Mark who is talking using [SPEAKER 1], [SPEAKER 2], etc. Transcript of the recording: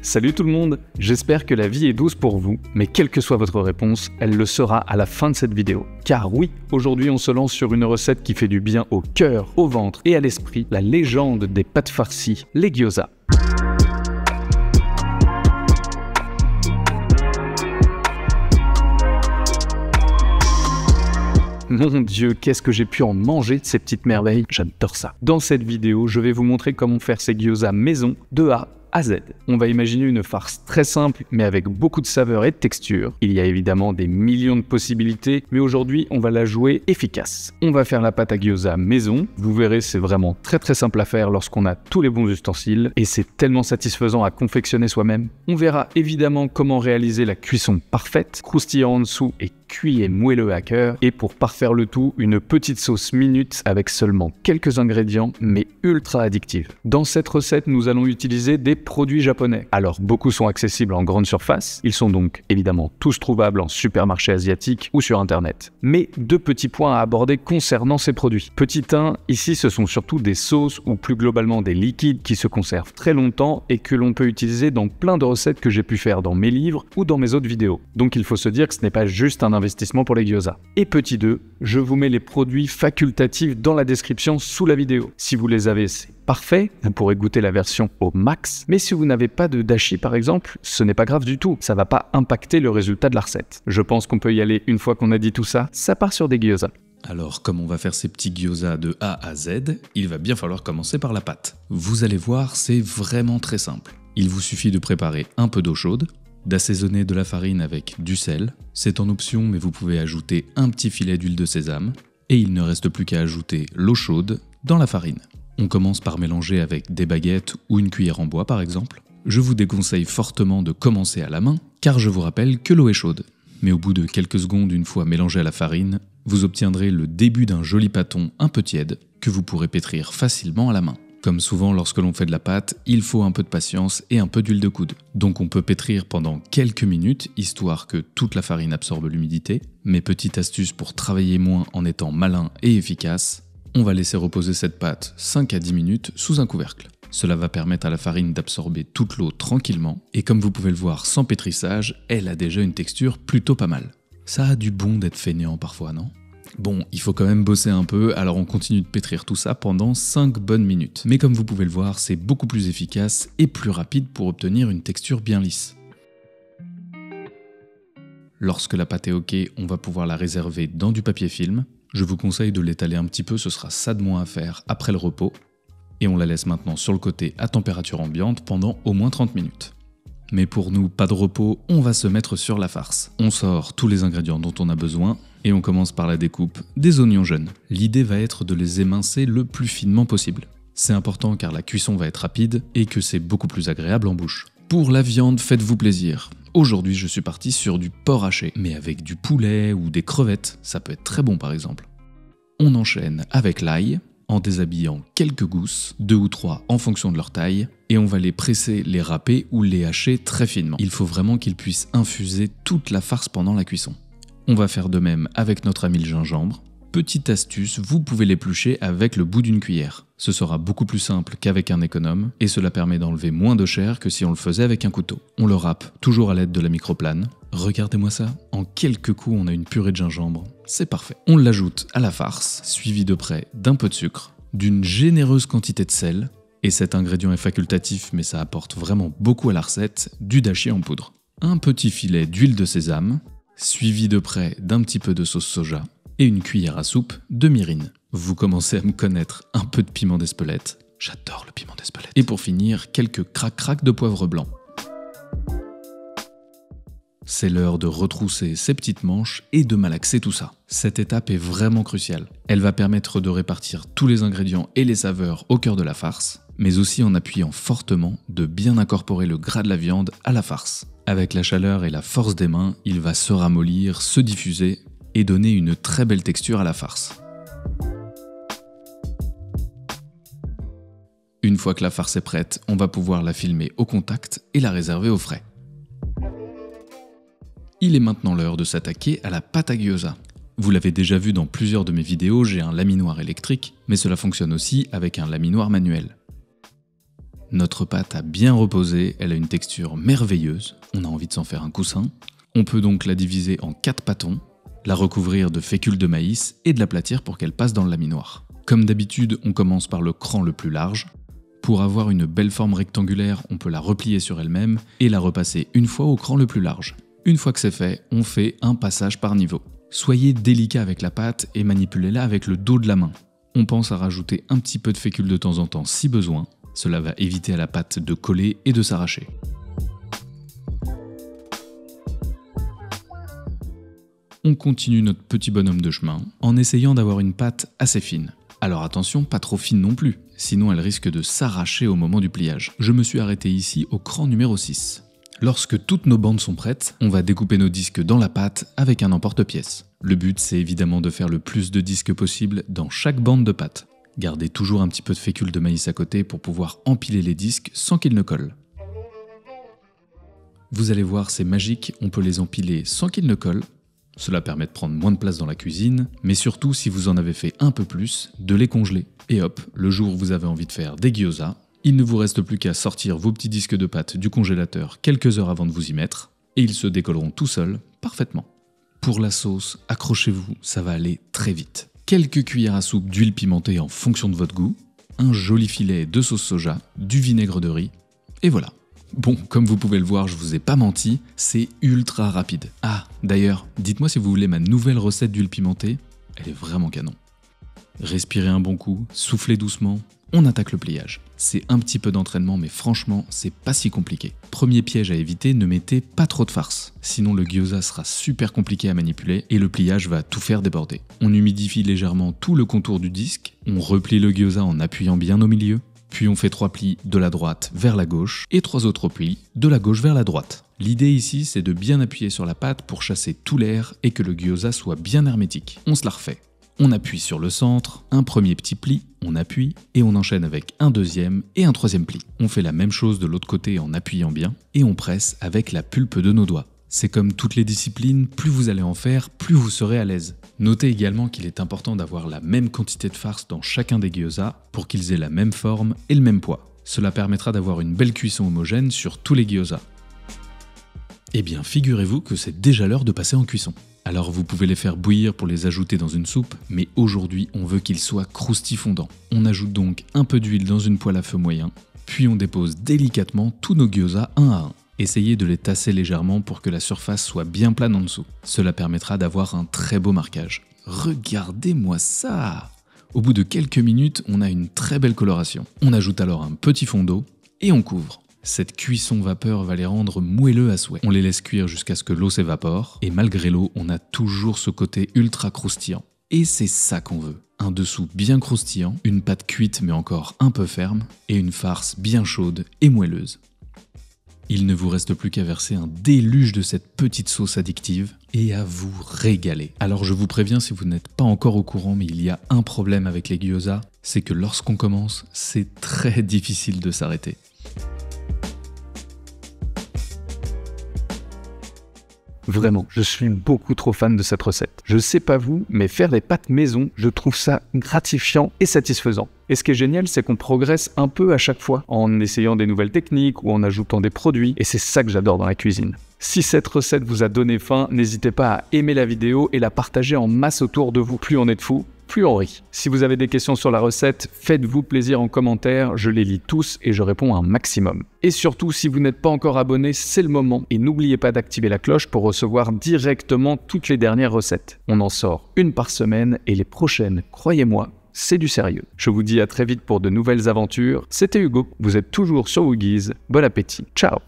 [SPEAKER 1] Salut tout le monde, j'espère que la vie est douce pour vous, mais quelle que soit votre réponse, elle le sera à la fin de cette vidéo. Car oui, aujourd'hui on se lance sur une recette qui fait du bien au cœur, au ventre et à l'esprit, la légende des pâtes farcies, les gyoza. Mon Dieu, qu'est-ce que j'ai pu en manger de ces petites merveilles, j'adore ça. Dans cette vidéo, je vais vous montrer comment faire ces gyoza maison de A à Z. On va imaginer une farce très simple, mais avec beaucoup de saveur et de texture. Il y a évidemment des millions de possibilités, mais aujourd'hui, on va la jouer efficace. On va faire la pâte à gyoza maison. Vous verrez, c'est vraiment très simple à faire lorsqu'on a tous les bons ustensiles, et c'est tellement satisfaisant à confectionner soi-même. On verra évidemment comment réaliser la cuisson parfaite, croustillant en dessous et cuit et moelleux à cœur, et pour parfaire le tout, une petite sauce minute avec seulement quelques ingrédients, mais ultra addictive. Dans cette recette, nous allons utiliser des produits japonais. Alors, beaucoup sont accessibles en grande surface, ils sont donc évidemment tous trouvables en supermarché asiatique ou sur internet. Mais deux petits points à aborder concernant ces produits. Petit 1, ici ce sont surtout des sauces ou plus globalement des liquides qui se conservent très longtemps et que l'on peut utiliser dans plein de recettes que j'ai pu faire dans mes livres ou dans mes autres vidéos. Donc il faut se dire que ce n'est pas juste un investissement pour les gyoza. Et petit 2, je vous mets les produits facultatifs dans la description sous la vidéo. Si vous les avez, c'est parfait, vous pourrez goûter la version au max, mais si vous n'avez pas de dashi par exemple, ce n'est pas grave du tout, ça va pas impacter le résultat de la recette. Je pense qu'on peut y aller une fois qu'on a dit tout ça, ça part sur des gyoza.
[SPEAKER 2] Alors, comme on va faire ces petits gyoza de A à Z, il va bien falloir commencer par la pâte. Vous allez voir, c'est vraiment très simple. Il vous suffit de préparer un peu d'eau chaude, d'assaisonner de la farine avec du sel, c'est en option mais vous pouvez ajouter un petit filet d'huile de sésame, et il ne reste plus qu'à ajouter l'eau chaude dans la farine. On commence par mélanger avec des baguettes ou une cuillère en bois par exemple. Je vous déconseille fortement de commencer à la main, car je vous rappelle que l'eau est chaude. Mais au bout de quelques secondes, une fois mélangé à la farine, vous obtiendrez le début d'un joli pâton un peu tiède, que vous pourrez pétrir facilement à la main. Comme souvent lorsque l'on fait de la pâte, il faut un peu de patience et un peu d'huile de coude. Donc on peut pétrir pendant quelques minutes, histoire que toute la farine absorbe l'humidité. Mais petite astuce pour travailler moins en étant malin et efficace, on va laisser reposer cette pâte 5 à 10 minutes sous un couvercle. Cela va permettre à la farine d'absorber toute l'eau tranquillement, et comme vous pouvez le voir sans pétrissage, elle a déjà une texture plutôt pas mal. Ça a du bon d'être fainéant parfois, non ? Bon, il faut quand même bosser un peu, alors on continue de pétrir tout ça pendant 5 bonnes minutes. Mais comme vous pouvez le voir, c'est beaucoup plus efficace et plus rapide pour obtenir une texture bien lisse. Lorsque la pâte est ok, on va pouvoir la réserver dans du papier film. Je vous conseille de l'étaler un petit peu, ce sera ça de moins à faire après le repos. Et on la laisse maintenant sur le côté à température ambiante pendant au moins 30 minutes. Mais pour nous, pas de repos, on va se mettre sur la farce. On sort tous les ingrédients dont on a besoin et on commence par la découpe des oignons jaunes. L'idée va être de les émincer le plus finement possible. C'est important car la cuisson va être rapide et que c'est beaucoup plus agréable en bouche. Pour la viande, faites-vous plaisir. Aujourd'hui, je suis parti sur du porc haché, mais avec du poulet ou des crevettes, ça peut être très bon par exemple. On enchaîne avec l'ail, en déshabillant quelques gousses, 2 ou 3 en fonction de leur taille, et on va les presser, les râper ou les hacher très finement. Il faut vraiment qu'ils puissent infuser toute la farce pendant la cuisson. On va faire de même avec notre ami le gingembre. Petite astuce, vous pouvez l'éplucher avec le bout d'une cuillère. Ce sera beaucoup plus simple qu'avec un économe, et cela permet d'enlever moins de chair que si on le faisait avec un couteau. On le râpe toujours à l'aide de la microplane. Regardez-moi ça, en quelques coups on a une purée de gingembre, c'est parfait. On l'ajoute à la farce, suivi de près d'un peu de sucre, d'une généreuse quantité de sel, et cet ingrédient est facultatif mais ça apporte vraiment beaucoup à la recette, du dashi en poudre. Un petit filet d'huile de sésame, suivi de près d'un petit peu de sauce soja, et une cuillère à soupe de mirin. Vous commencez à me connaître, un peu de piment d'Espelette, j'adore le piment d'Espelette. Et pour finir, quelques crac-crac de poivre blanc. C'est l'heure de retrousser ses petites manches et de malaxer tout ça. Cette étape est vraiment cruciale. Elle va permettre de répartir tous les ingrédients et les saveurs au cœur de la farce, mais aussi en appuyant fortement de bien incorporer le gras de la viande à la farce. Avec la chaleur et la force des mains, il va se ramollir, se diffuser et donner une très belle texture à la farce. Une fois que la farce est prête, on va pouvoir la filmer au contact et la réserver au frais. Il est maintenant l'heure de s'attaquer à la pâte à gyoza. Vous l'avez déjà vu dans plusieurs de mes vidéos, j'ai un laminoir électrique, mais cela fonctionne aussi avec un laminoir manuel. Notre pâte a bien reposé, elle a une texture merveilleuse, on a envie de s'en faire un coussin. On peut donc la diviser en 4 pâtons, la recouvrir de fécule de maïs et de l'aplatir pour qu'elle passe dans le laminoir. Comme d'habitude, on commence par le cran le plus large. Pour avoir une belle forme rectangulaire, on peut la replier sur elle-même et la repasser une fois au cran le plus large. Une fois que c'est fait, on fait un passage par niveau. Soyez délicat avec la pâte et manipulez-la avec le dos de la main. On pense à rajouter un petit peu de fécule de temps en temps si besoin. Cela va éviter à la pâte de coller et de s'arracher. On continue notre petit bonhomme de chemin en essayant d'avoir une pâte assez fine. Alors attention, pas trop fine non plus, sinon elle risque de s'arracher au moment du pliage. Je me suis arrêté ici au cran numéro 6. Lorsque toutes nos bandes sont prêtes, on va découper nos disques dans la pâte avec un emporte-pièce. Le but, c'est évidemment de faire le plus de disques possible dans chaque bande de pâte. Gardez toujours un petit peu de fécule de maïs à côté pour pouvoir empiler les disques sans qu'ils ne collent. Vous allez voir, c'est magique, on peut les empiler sans qu'ils ne collent. Cela permet de prendre moins de place dans la cuisine, mais surtout, si vous en avez fait un peu plus, de les congeler. Et hop, le jour où vous avez envie de faire des gyoza, il ne vous reste plus qu'à sortir vos petits disques de pâte du congélateur quelques heures avant de vous y mettre, et ils se décolleront tout seuls, parfaitement. Pour la sauce, accrochez-vous, ça va aller très vite. Quelques cuillères à soupe d'huile pimentée en fonction de votre goût, un joli filet de sauce soja, du vinaigre de riz, et voilà. Bon, comme vous pouvez le voir, je vous ai pas menti, c'est ultra rapide. Ah, d'ailleurs, dites-moi si vous voulez ma nouvelle recette d'huile pimentée, elle est vraiment canon. Respirez un bon coup, soufflez doucement, on attaque le pliage. C'est un petit peu d'entraînement, mais franchement, c'est pas si compliqué. Premier piège à éviter, ne mettez pas trop de farce. Sinon le gyoza sera super compliqué à manipuler et le pliage va tout faire déborder. On humidifie légèrement tout le contour du disque, on replie le gyoza en appuyant bien au milieu, puis on fait 3 plis de la droite vers la gauche et 3 autres plis de la gauche vers la droite. L'idée ici, c'est de bien appuyer sur la pâte pour chasser tout l'air et que le gyoza soit bien hermétique. On se la refait. On appuie sur le centre, un premier petit pli, on appuie et on enchaîne avec un deuxième et un troisième pli. On fait la même chose de l'autre côté en appuyant bien et on presse avec la pulpe de nos doigts. C'est comme toutes les disciplines, plus vous allez en faire, plus vous serez à l'aise. Notez également qu'il est important d'avoir la même quantité de farce dans chacun des gyoza pour qu'ils aient la même forme et le même poids. Cela permettra d'avoir une belle cuisson homogène sur tous les gyoza. Eh bien, figurez-vous que c'est déjà l'heure de passer en cuisson. Alors vous pouvez les faire bouillir pour les ajouter dans une soupe, mais aujourd'hui on veut qu'ils soient croustifondants. On ajoute donc un peu d'huile dans une poêle à feu moyen, puis on dépose délicatement tous nos gyoza un à un. Essayez de les tasser légèrement pour que la surface soit bien plane en dessous. Cela permettra d'avoir un très beau marquage. Regardez-moi ça! Au bout de quelques minutes, on a une très belle coloration. On ajoute alors un petit fond d'eau et on couvre. Cette cuisson vapeur va les rendre moelleux à souhait. On les laisse cuire jusqu'à ce que l'eau s'évapore, et malgré l'eau, on a toujours ce côté ultra croustillant. Et c'est ça qu'on veut. Un dessous bien croustillant, une pâte cuite mais encore un peu ferme, et une farce bien chaude et moelleuse. Il ne vous reste plus qu'à verser un déluge de cette petite sauce addictive et à vous régaler. Alors je vous préviens si vous n'êtes pas encore au courant, mais il y a un problème avec les gyoza, c'est que lorsqu'on commence, c'est très difficile de s'arrêter.
[SPEAKER 1] Vraiment, je suis beaucoup trop fan de cette recette. Je sais pas vous, mais faire des pâtes maison, je trouve ça gratifiant et satisfaisant. Et ce qui est génial, c'est qu'on progresse un peu à chaque fois, en essayant des nouvelles techniques ou en ajoutant des produits, et c'est ça que j'adore dans la cuisine. Si cette recette vous a donné faim, n'hésitez pas à aimer la vidéo et la partager en masse autour de vous. Plus on est de fous, plus on rit. Si vous avez des questions sur la recette, faites-vous plaisir en commentaire, je les lis tous et je réponds un maximum. Et surtout, si vous n'êtes pas encore abonné, c'est le moment et n'oubliez pas d'activer la cloche pour recevoir directement toutes les dernières recettes. On en sort une par semaine et les prochaines, croyez-moi, c'est du sérieux. Je vous dis à très vite pour de nouvelles aventures. C'était Hugo, vous êtes toujours sur Woogies. Bon appétit, ciao!